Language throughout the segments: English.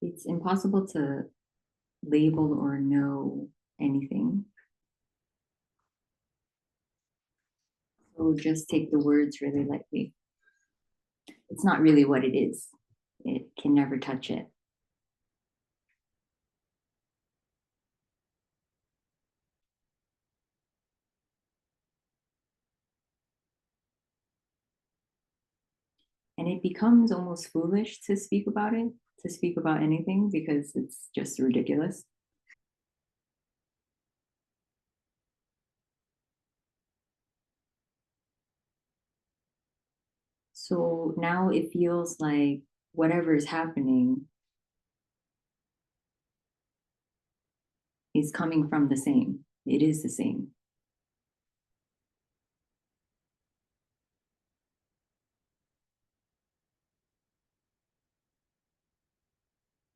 it's impossible to label or know anything. So just take the words really lightly. It's not really what it is. It can never touch it. And it becomes almost foolish to speak about it, to speak about anything, because it's just ridiculous. So now it feels like whatever is happening is coming from the same. It is the same.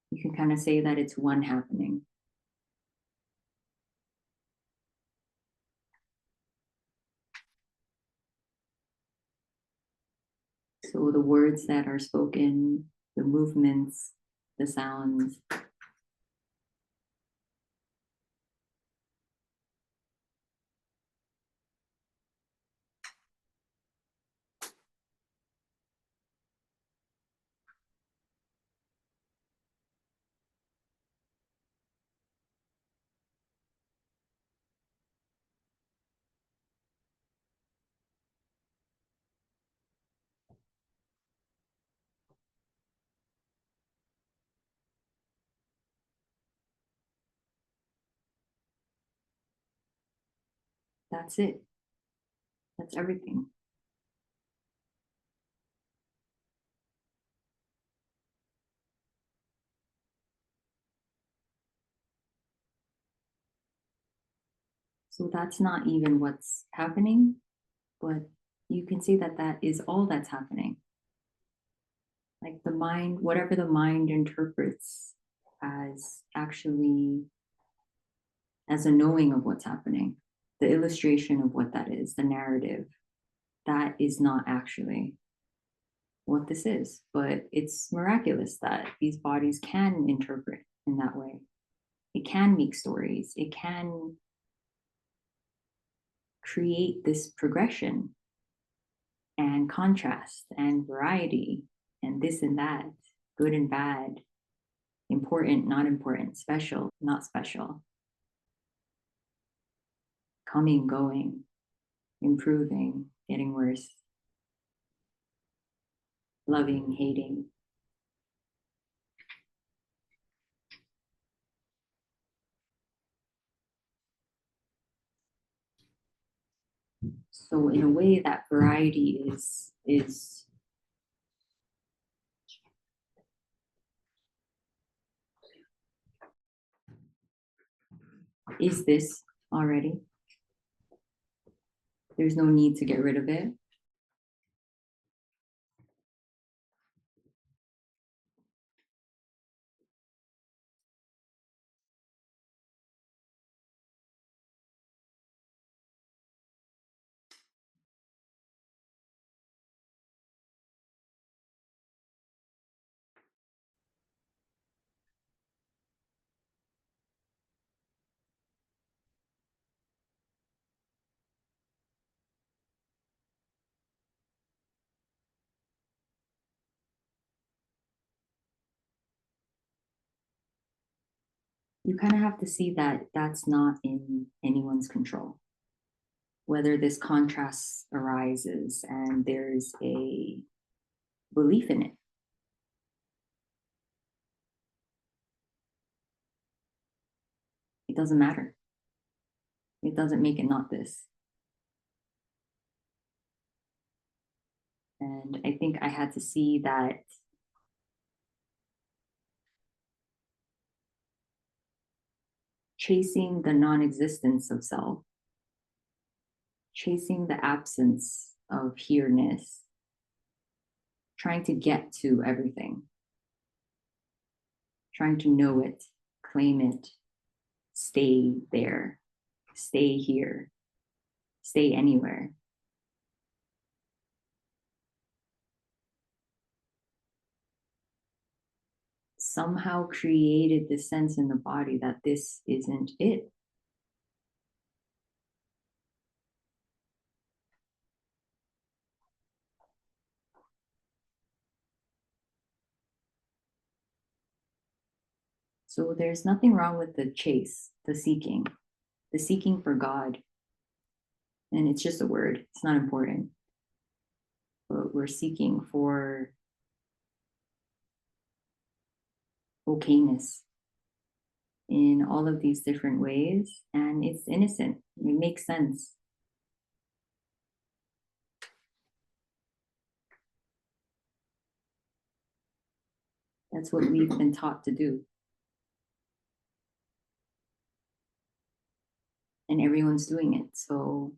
You can kind of say that it's one happening. So the words that are spoken, the movements, the sounds, that's it. That's everything. So that's not even what's happening, but you can say that that is all that's happening. Like the mind, whatever the mind interprets as actually as a knowing of what's happening, the illustration of what that is, the narrative, that is not actually what this is. But it's miraculous that these bodies can interpret in that way. It can make stories, it can create this progression and contrast and variety and this and that, good and bad, important, not important, special, not special, coming, going, improving, getting worse, loving, hating. So in a way, that variety is this already. There's no need to get rid of it. You kind of have to see that that's not in anyone's control. Whether this contrast arises and there's a belief in it, it doesn't matter. It doesn't make it not this. And I think I had to see that chasing the non-existence of self, chasing the absence of here-ness, trying to get to everything, trying to know it, claim it, stay there, stay here, stay anywhere. somehow created this sense in the body that this isn't it. So there's nothing wrong with the chase, the seeking for God. And it's just a word, it's not important. But we're seeking for okayness in all of these different ways. And it's innocent, it makes sense. That's what we've been taught to do. And everyone's doing it. So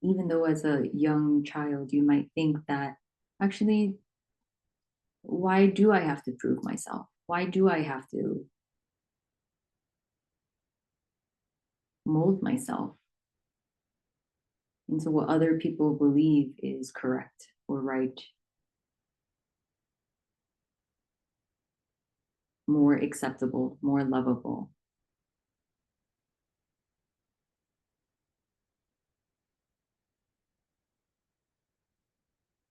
even though as a young child, you might think that actually, why do I have to prove myself? Why do I have to mold myself into what other people believe is correct or right, more acceptable, more lovable?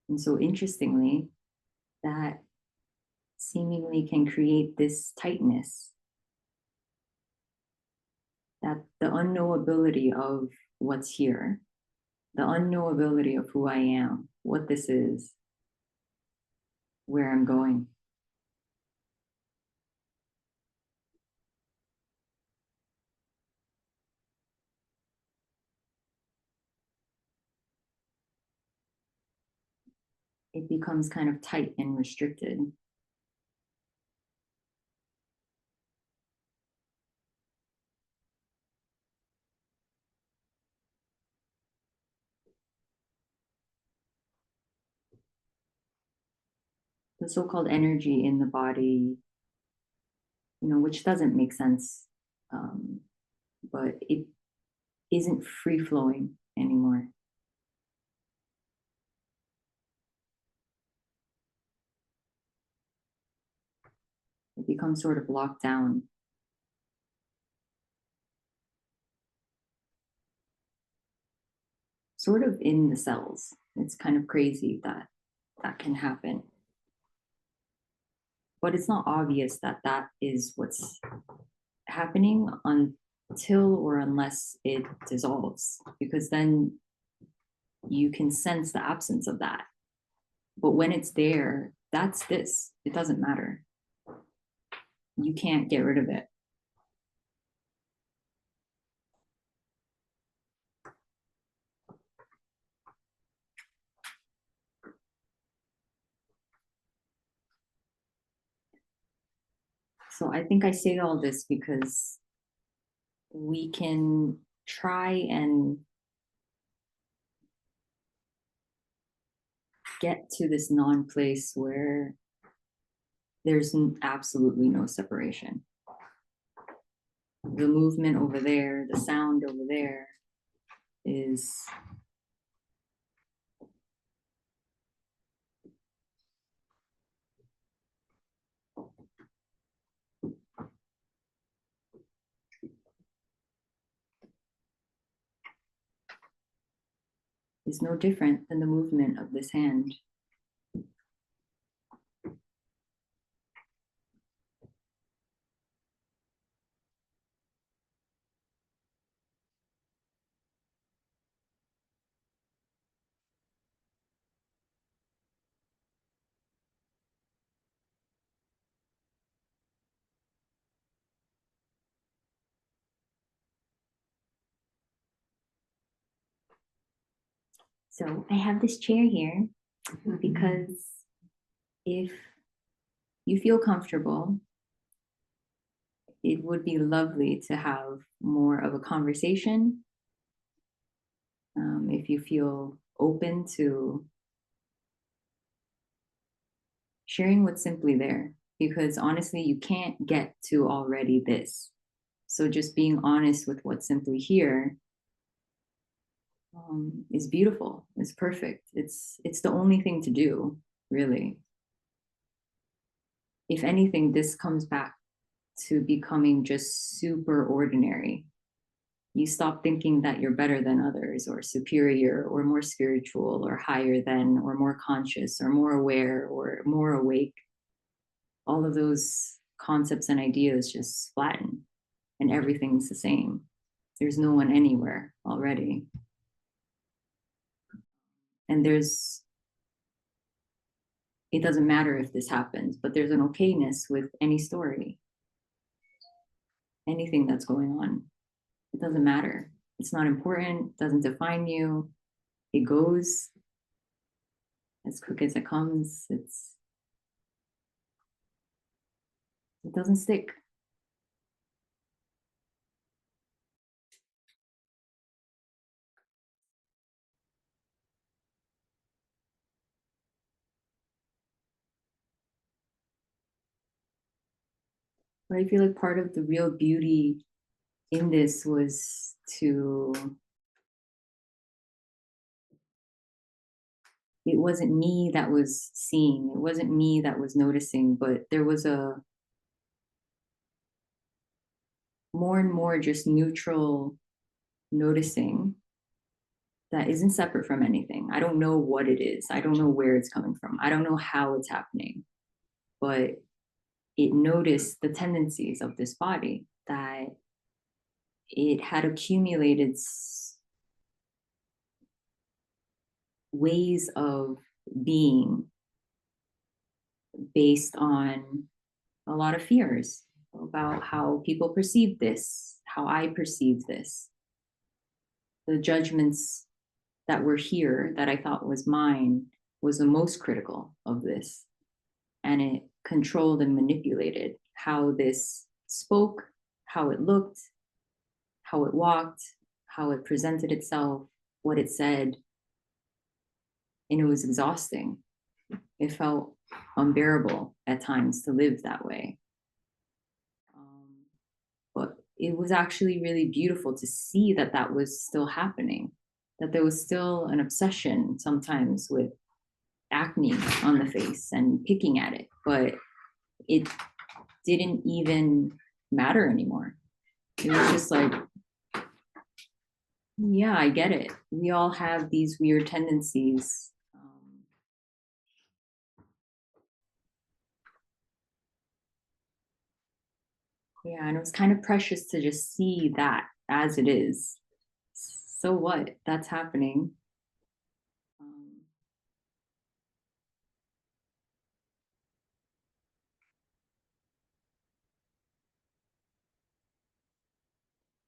And so, interestingly, that seemingly can create this tightness, that the unknowability of what's here, the unknowability of who I am, what this is, where I'm going. It becomes kind of tight and restricted. The so-called energy in the body, which doesn't make sense, but it isn't free flowing anymore. It becomes sort of locked down. Sort of in the cells. It's kind of crazy that that can happen. But it's not obvious that that is what's happening until or unless it dissolves, because then you can sense the absence of that. But when it's there, that's this. It doesn't matter. You can't get rid of it. So I think I say all this because we can try and get to this non-place where there's absolutely no separation. The movement over there, the sound over there is no different than the movement of this hand. So I have this chair here because if you feel comfortable, it would be lovely to have more of a conversation. If you feel open to sharing what's simply there, because honestly, you can't get to already this. So just being honest with what's simply here is beautiful, is perfect. It's the only thing to do, really. If anything, this comes back to becoming just super ordinary. You stop thinking that you're better than others or superior or more spiritual or higher than or more conscious or more aware or more awake. All of those concepts and ideas just flatten and everything's the same. There's no one anywhere already. And it doesn't matter if this happens, but there's an okayness with any story, anything that's going on. It doesn't matter. It's not important, doesn't define you. It goes as quick as it comes. It doesn't stick. But I feel like part of the real beauty in this was it wasn't me that was seeing, it wasn't me that was noticing, but there was a more and more just neutral noticing that isn't separate from anything. I don't know what it is. I don't know where it's coming from. I don't know how it's happening, but it noticed the tendencies of this body, that it had accumulated ways of being based on a lot of fears about how people perceive this, how I perceive this, the judgments that were here that I thought was mine was the most critical of this. And it controlled and manipulated how this spoke, how it looked, how it walked, how it presented itself, what it said. And it was exhausting. It felt unbearable at times to live that way. But it was actually really beautiful to see that that was still happening, that there was still an obsession sometimes with acne on the face and picking at it, but it didn't even matter anymore. It was just like, yeah, I get it. We all have these weird tendencies. Yeah, and it was kind of precious to just see that as it is. So what? That's happening. Um,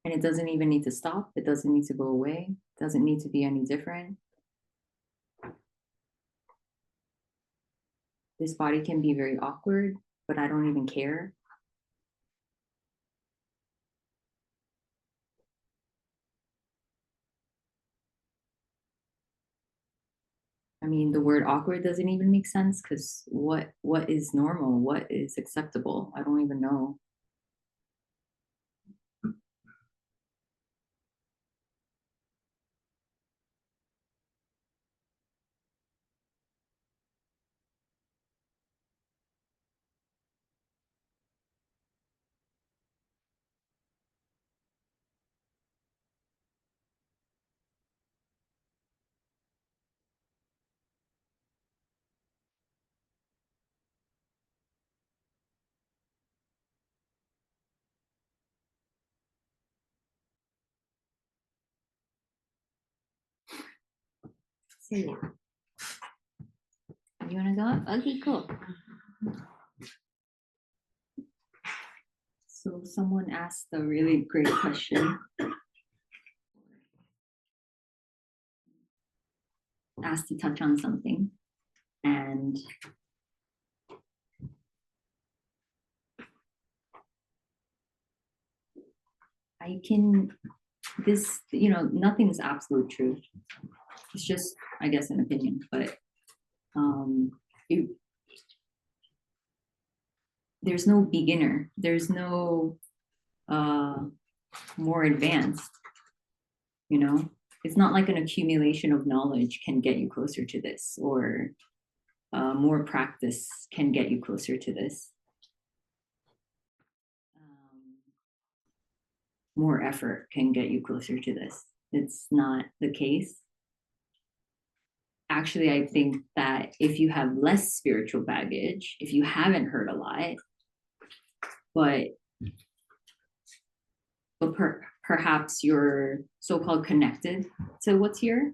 and it doesn't even need to stop. It doesn't need to go away. It doesn't need to be any different. This body can be very awkward, but I don't even care. I mean, the word awkward doesn't even make sense because what is normal? What is acceptable? I don't even know. So, you want to go? Okay, cool. So someone asked a really great question. Asked to touch on something, and I can this nothing's absolute truth. It's just, I guess, an opinion, but um, it, there's no beginner. There's no more advanced. You know, It's not like an accumulation of knowledge can get you closer to this, or more practice can get you closer to this. More effort can get you closer to this. It's not the case. Actually, I think that if you have less spiritual baggage, if you haven't heard a lot, but perhaps you're so-called connected to what's here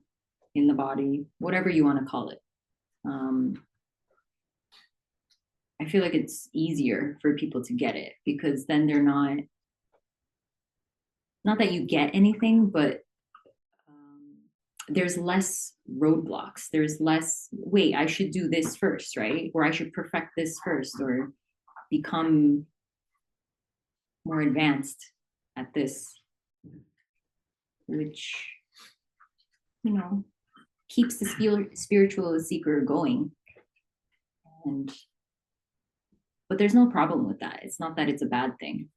in the body, whatever you want to call it. I feel like it's easier for people to get it, because then they're not that you get anything, but there's less roadblocks. There's less, wait, I should do this first, right? Or I should perfect this first, or become more advanced at this, which, keeps the spiritual seeker going. But there's no problem with that. It's not that it's a bad thing.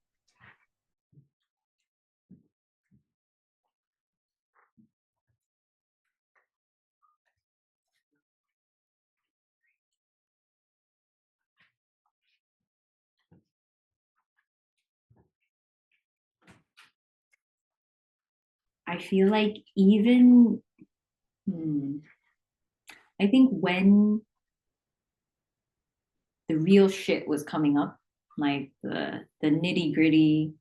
I feel like even, I think when the real shit was coming up, like the nitty gritty,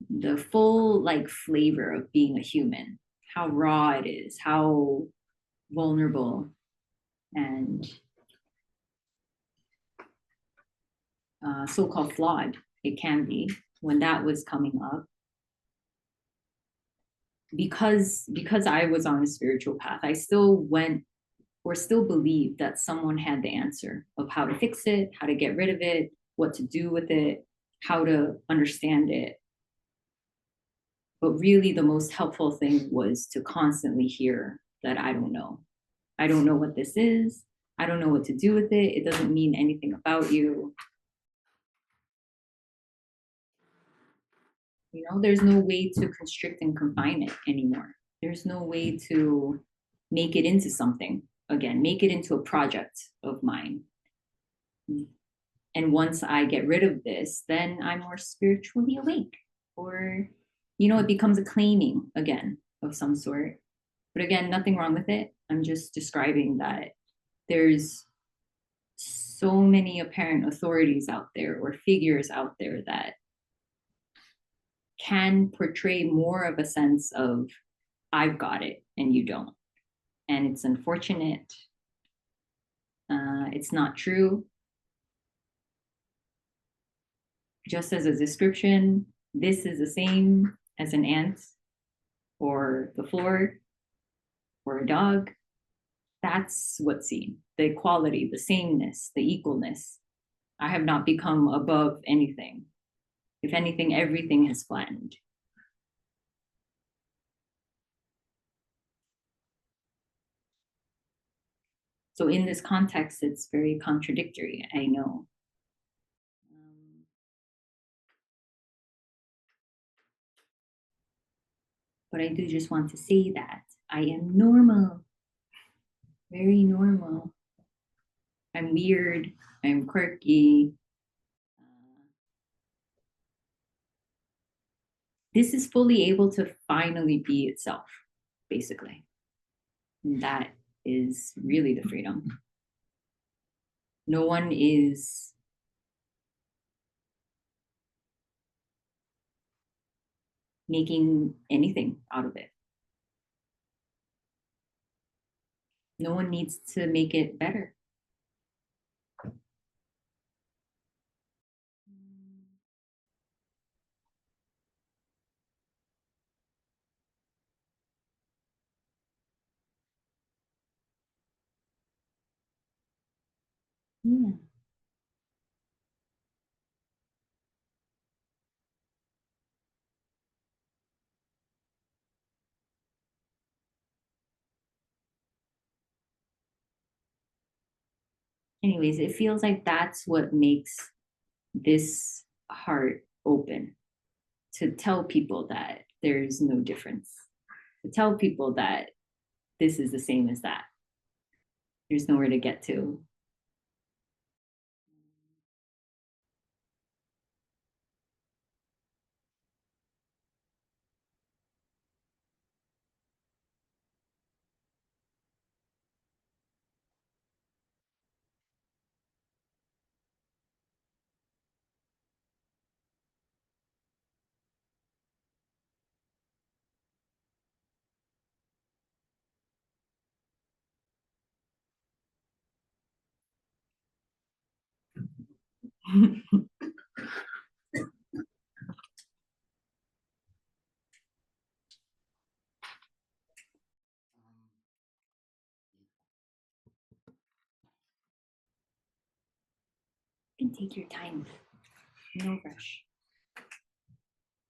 the full like flavor of being a human, how raw it is, how vulnerable and so-called flawed it can be, when that was coming up, because I was on a spiritual path, I still went or still believed that someone had the answer of how to fix it, how to get rid of it, what to do with it, how to understand it. But really, the most helpful thing was to constantly hear that I don't know. I don't know what this is. I don't know what to do with it. It doesn't mean anything about you. There's no way to constrict and confine it anymore. There's no way to make it into something again, make it into a project of mine. And once I get rid of this, then I'm more spiritually awake, or, it becomes a claiming again of some sort. But again, nothing wrong with it. I'm just describing that there's so many apparent authorities out there or figures out there that can portray more of a sense of I've got it and you don't. And it's unfortunate. It's not true. Just as a description, this is the same as an ant or the floor or a dog. That's what's seen. The equality, the sameness, the equalness. I have not become above anything. If anything, everything has flattened. So in this context, it's very contradictory, I know. But I do just want to say that I am normal, very normal. I'm weird, I'm quirky. This is fully able to finally be itself, basically. And that is really the freedom. No one is making anything out of it. No one needs to make it better. Yeah. Anyways, it feels like that's what makes this heart open to tell people that there's no difference, to tell people that this is the same as that. There's nowhere to get to. And take your time, no rush.